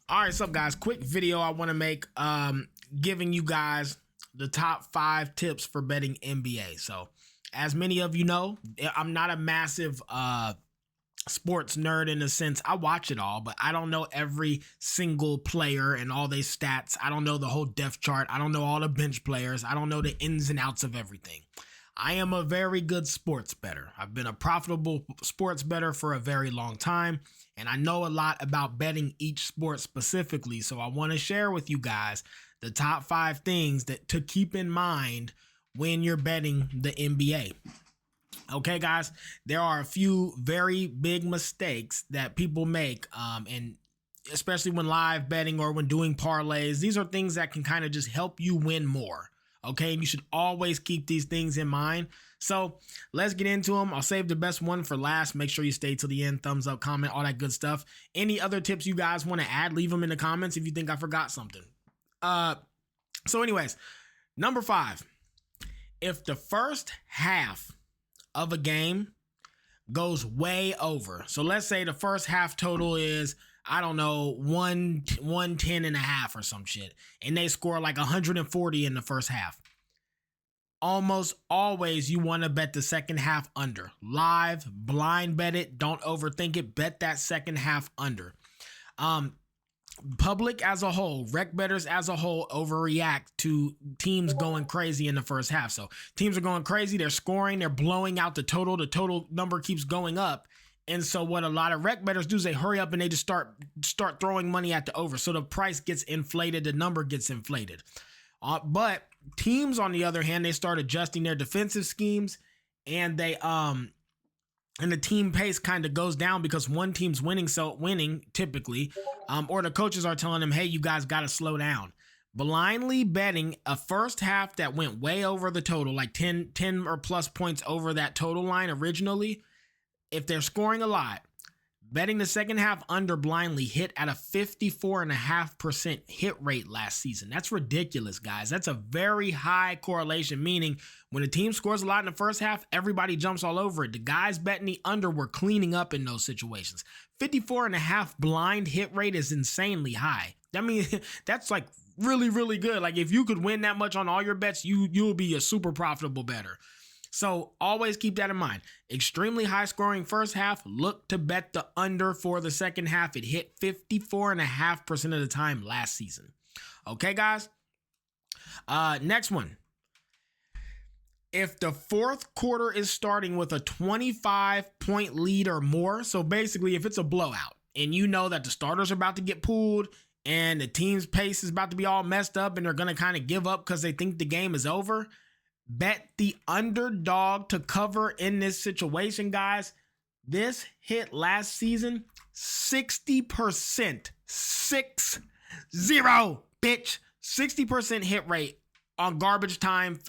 All right, what's up, guys? Quick video I want to make giving you guys the top 5 tips for betting NBA. So, as many of you know, I'm not a massive sports nerd in the sense I watch it all, but I don't know every single player and all their stats. I don't know the whole depth chart. I don't know all the bench players. I don't know the ins and outs of everything. I am a very good sports bettor. I've been a profitable sports bettor for a very long time, and I know a lot about betting each sport specifically. So I want to share with you guys the top 5 things that to keep in mind when you're betting the NBA. Okay, guys, there are a few very big mistakes that people make, and especially when live betting or when doing parlays. These are things that can kind of just help you win more. Okay, and you should always keep these things in mind. So let's get into them. I'll save the best one for last. Make sure you stay till the end. Thumbs up, comment, all that good stuff. Any other tips you guys want to add, leave them in the comments if you think I forgot something. So anyways, number 5. If the first half of a game goes way over. So let's say the first half total is, I don't know, 110 and a half or some shit, and they score like 140 in the first half. Almost always you want to bet the second half under. Live, blind bet it, don't overthink it, bet that second half under. Public as a whole, rec bettors as a whole overreact to teams going crazy in the first half. So teams are going crazy, they're scoring, they're blowing out the total number keeps going up. And so what a lot of rec bettors do is they hurry up and they just start throwing money at the over. So the price gets inflated, the number gets inflated. But teams, on the other hand, they start adjusting their defensive schemes, and they and the team pace kind of goes down because one team's winning typically, or the coaches are telling them, hey, you guys got to slow down. Blindly betting a first half that went way over the total, like 10 or plus points over that total line originally, if they're scoring a lot, betting the second half under blindly hit at a 54.5% hit rate last season. That's ridiculous, guys. That's a very high correlation, meaning when a team scores a lot in the first half, everybody jumps all over it. The guys betting the under were cleaning up in those situations. 54.5 blind hit rate is insanely high. I mean, that's like really, really good. Like if you could win that much on all your bets, you'll be a super profitable bettor. So always keep that in mind. Extremely high scoring first half. Look to bet the under for the second half. It hit 54.5% of the time last season. Okay, guys. Next one. If the fourth quarter is starting with a 25-point lead or more, so basically if it's a blowout and you know that the starters are about to get pulled and the team's pace is about to be all messed up and they're going to kind of give up because they think the game is over, bet the underdog to cover in this situation, guys. This hit last season 60%. 60, bitch. 60% hit rate on garbage time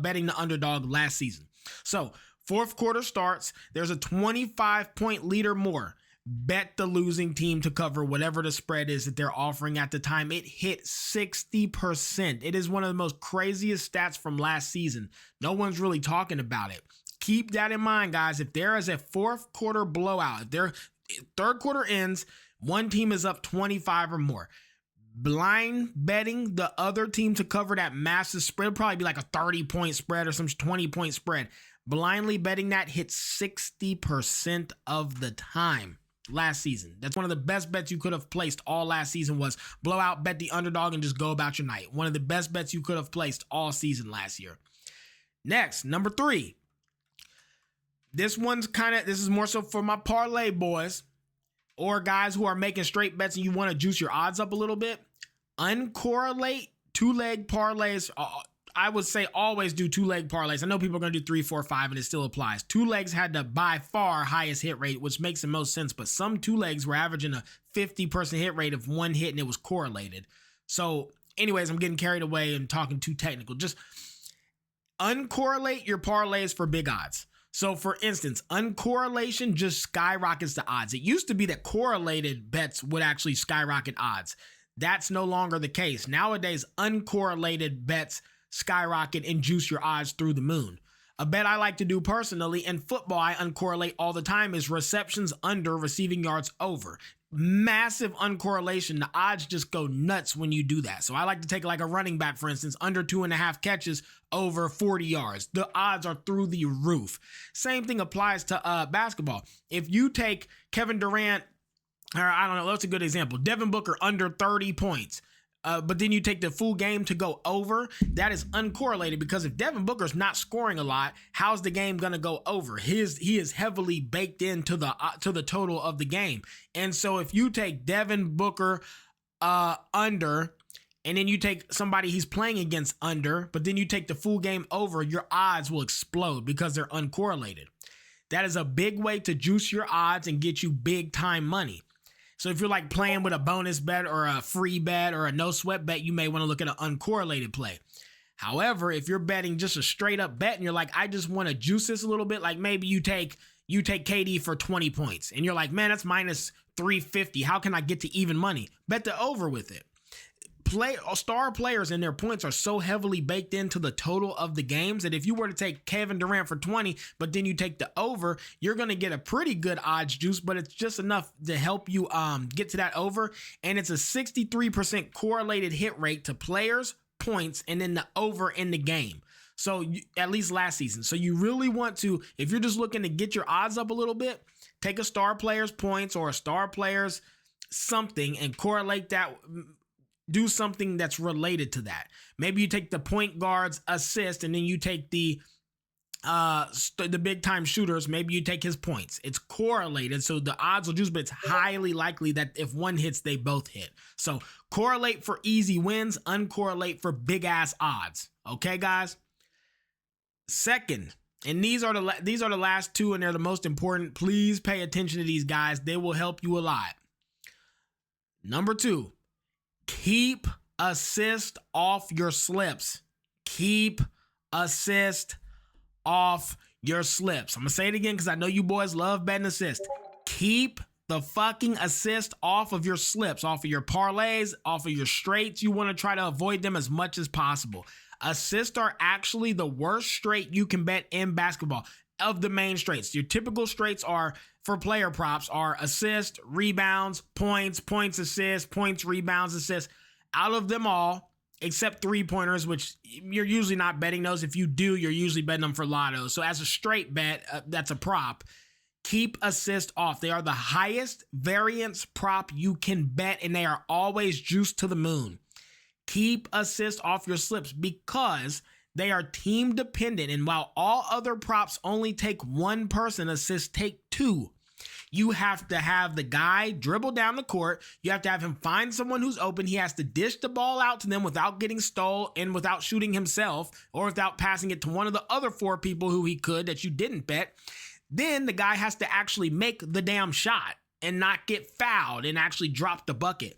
betting the underdog last season. So, fourth quarter starts. There's a 25-point lead or more. Bet the losing team to cover whatever the spread is that they're offering at the time. It hit 60%. It is one of the most craziest stats from last season. No one's really talking about it. Keep that in mind, guys. If there is a fourth quarter blowout, if their third quarter ends, one team is up 25 or more. Blind betting the other team to cover that massive spread, probably be like a 30-point spread or some 20-point spread. Blindly betting that hit 60% of the time last season. That's one of the best bets you could have placed all last season was blow out, bet the underdog, and just go about your night. One of the best bets you could have placed all season last year. Next, number 3. This is more so for my parlay boys or guys who are making straight bets and you want to juice your odds up a little bit. Uncorrelated 2-leg parlays. I would say always do 2-leg parlays. I know people are going to do 3, 4, 5, and it still applies. 2 legs had the by far highest hit rate, which makes the most sense. But some 2 legs were averaging a 50% hit rate of one hit, and it was correlated. So anyways, I'm getting carried away and talking too technical. Just uncorrelate your parlays for big odds. So for instance, uncorrelation just skyrockets the odds. It used to be that correlated bets would actually skyrocket odds. That's no longer the case. Nowadays, uncorrelated bets skyrocket and juice your odds through the moon. A bet I like to do personally in football, I uncorrelate all the time, is receptions under, receiving yards over. Massive uncorrelation. The odds just go nuts when you do that. So I like to take like a running back, for instance, under 2.5 catches over 40 yards. The odds are through the roof. Same thing applies to basketball. If you take Kevin Durant, or I don't know, that's a good example, Devin Booker under 30 points. But then you take the full game to go over, that is uncorrelated, because if Devin Booker's not scoring a lot, how's the game gonna go over? He is heavily baked into the total of the game. And so if you take Devin Booker under, and then you take somebody he's playing against under, but then you take the full game over, your odds will explode because they're uncorrelated. That is a big way to juice your odds and get you big time money. So if you're like playing with a bonus bet or a free bet or a no sweat bet, you may want to look at an uncorrelated play. However, if you're betting just a straight up bet and you're like, I just want to juice this a little bit, like maybe you take KD for 20 points and you're like, man, that's minus 350. How can I get to even money? Bet the over with it. Star players and their points are so heavily baked into the total of the games that if you were to take Kevin Durant for 20, but then you take the over, you're going to get a pretty good odds juice, but it's just enough to help you get to that over. And it's a 63% correlated hit rate to players, points, and then the over in the game. So at least last season. So you really want to, if you're just looking to get your odds up a little bit, take a star player's points or a star player's something and correlate that. Do something that's related to that. Maybe you take the point guard's assist and then you take the big time shooters. Maybe you take his points. It's correlated, so the odds will juice, but it's highly likely that if one hits, they both hit. So correlate for easy wins, uncorrelate for big ass odds. Okay, guys. Second, and these are the last two, and they're the most important. Please pay attention to these guys. They will help you a lot. Number 2. Keep assist off your slips. Keep assist off your slips. I'm going to say it again because I know you boys love betting assist. Keep the fucking assist off of your slips, off of your parlays, off of your straights. You want to try to avoid them as much as possible. Assists are actually the worst straight you can bet in basketball of the main straights. Your typical straights are for player props are assist, rebounds, points, assists, points, rebounds, assists. Out of them all, except 3-pointers, which you're usually not betting those. If you do, you're usually betting them for lotto. So as a straight bet, that's a prop. Keep assist off. They are the highest variance prop you can bet, and they are always juiced to the moon. Keep assist off your slips because they are team dependent, and while all other props only take one person, assists take 2. You have to have the guy dribble down the court. You have to have him find someone who's open. He has to dish the ball out to them without getting stole and without shooting himself or without passing it to one of the other 4 people who he could that you didn't bet. Then the guy has to actually make the damn shot and not get fouled and actually drop the bucket.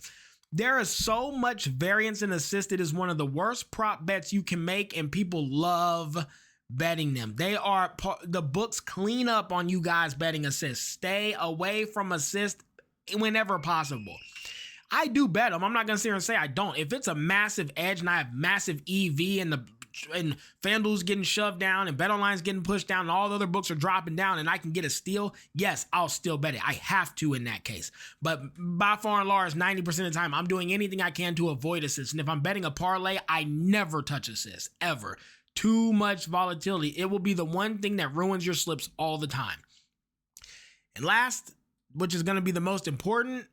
There is so much variance in assist. It is one of the worst prop bets you can make, and people love betting them. The books clean up on you guys betting assists. Stay away from assist whenever possible. I do bet them. I'm not going to sit here and say I don't. If it's a massive edge and I have massive EV and FanDuel's getting shoved down and BetOnline's getting pushed down and all the other books are dropping down and I can get a steal, yes, I'll still bet it. I have to in that case. But by far and large, 90% of the time, I'm doing anything I can to avoid assists. And if I'm betting a parlay, I never touch assists, ever. Too much volatility. It will be the one thing that ruins your slips all the time. And last, which is going to be the most important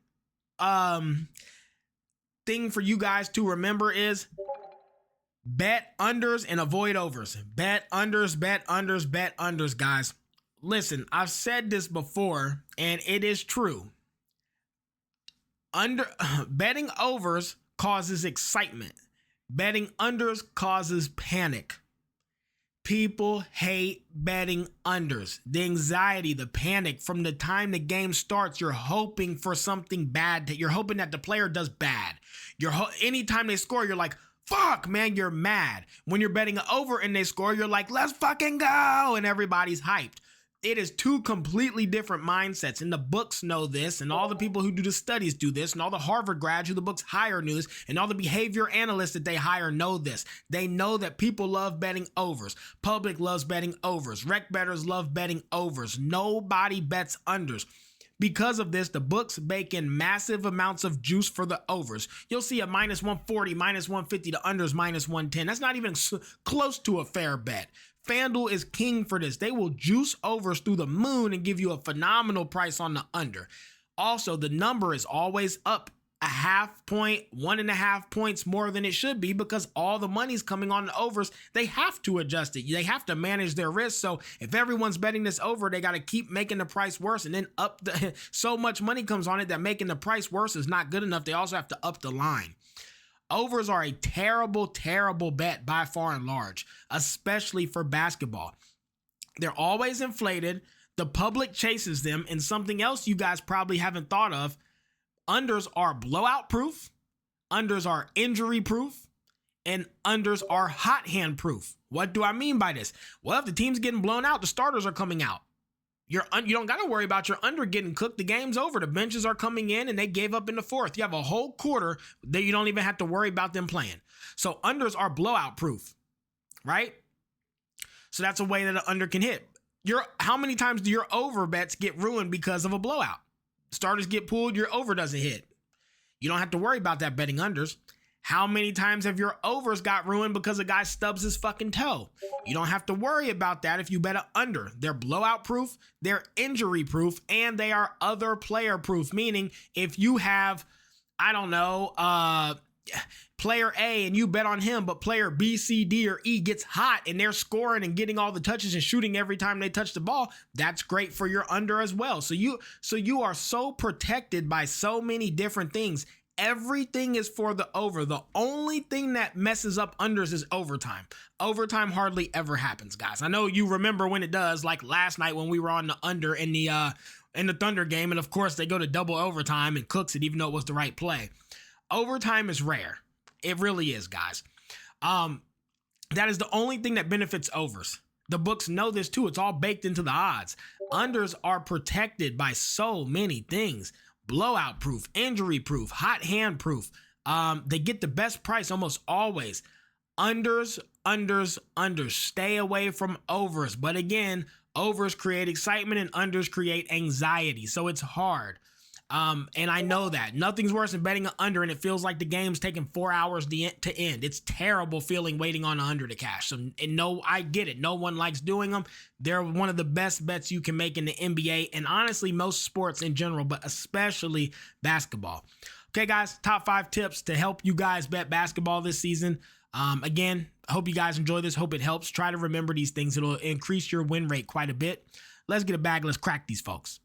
thing for you guys to remember is bet unders and avoid overs. Bet unders, guys. Listen, I've said this before, and it is true. Betting overs causes excitement. Betting unders causes panic. People hate betting unders. The anxiety, the panic from the time the game starts, you're hoping for something bad. You're hoping that the player does bad. Anytime they score, you're like, fuck, man, you're mad. When you're betting over and they score, you're like, let's fucking go, and everybody's hyped. It is two completely different mindsets, and the books know this, and all the people who do the studies do this, and all the Harvard grads who the books hire knew this, and all the behavior analysts that they hire know this. They know that people love betting overs. Public loves betting overs. Rec bettors love betting overs. Nobody bets unders. Because of this, the books bake in massive amounts of juice for the overs. You'll see a minus 140, minus 150, the unders minus 110. That's not even close to a fair bet. FanDuel is king for this. They will juice overs through the moon and give you a phenomenal price on the under. Also, the number is always up a half point, 1.5 points more than it should be because all the money's coming on the overs. They have to adjust it. They have to manage their risk. So if everyone's betting this over, they got to keep making the price worse and then up the so much money comes on it that making the price worse is not good enough. They also have to up the line. Overs are a terrible, terrible bet by far and large, especially for basketball. They're always inflated. The public chases them. And something else you guys probably haven't thought of, unders are blowout proof, unders are injury proof, and unders are hot hand proof. What do I mean by this? Well, if the team's getting blown out, the starters are coming out. You don't got to worry about your under getting cooked. The game's over. The benches are coming in and they gave up in the fourth. You have a whole quarter that you don't even have to worry about them playing. So unders are blowout proof, right? So that's a way that an under can hit. How many times do your over bets get ruined because of a blowout? Starters get pulled, your over doesn't hit. You don't have to worry about that betting unders. How many times have your overs got ruined because a guy stubs his fucking toe? You don't have to worry about that if you bet an under. They're blowout proof, they're injury proof, and they are other player proof. Meaning if you have, I don't know, player A and you bet on him, but player B, C, D, or E gets hot and they're scoring and getting all the touches and shooting every time they touch the ball, that's great for your under as well. So you are so protected by so many different things. Everything is for the over. The only thing that messes up unders is overtime. Overtime hardly ever happens, guys. I know you remember when it does, like last night when we were on the under in the Thunder game, and of course they go to double overtime and cooks it even though it was the right play. Overtime is rare. It really is, guys. That is the only thing that benefits overs. The books know this too. It's all baked into the odds. Unders are protected by so many things. Blowout proof, injury proof, hot hand proof. They get the best price almost always. Unders. Stay away from overs. But again, overs create excitement and unders create anxiety. So it's hard. And I know that. Nothing's worse than betting an under and it feels like the game's taking 4 hours to end. It's terrible feeling waiting on an under to cash. So, and no, I get it. No one likes doing them. They're one of the best bets you can make in the NBA and honestly most sports in general, but especially basketball. Okay, guys, top 5 tips to help you guys bet basketball this season. Again, I hope you guys enjoy this. Hope it helps. Try to remember these things. It'll increase your win rate quite a bit. Let's get a bag. Let's crack these folks.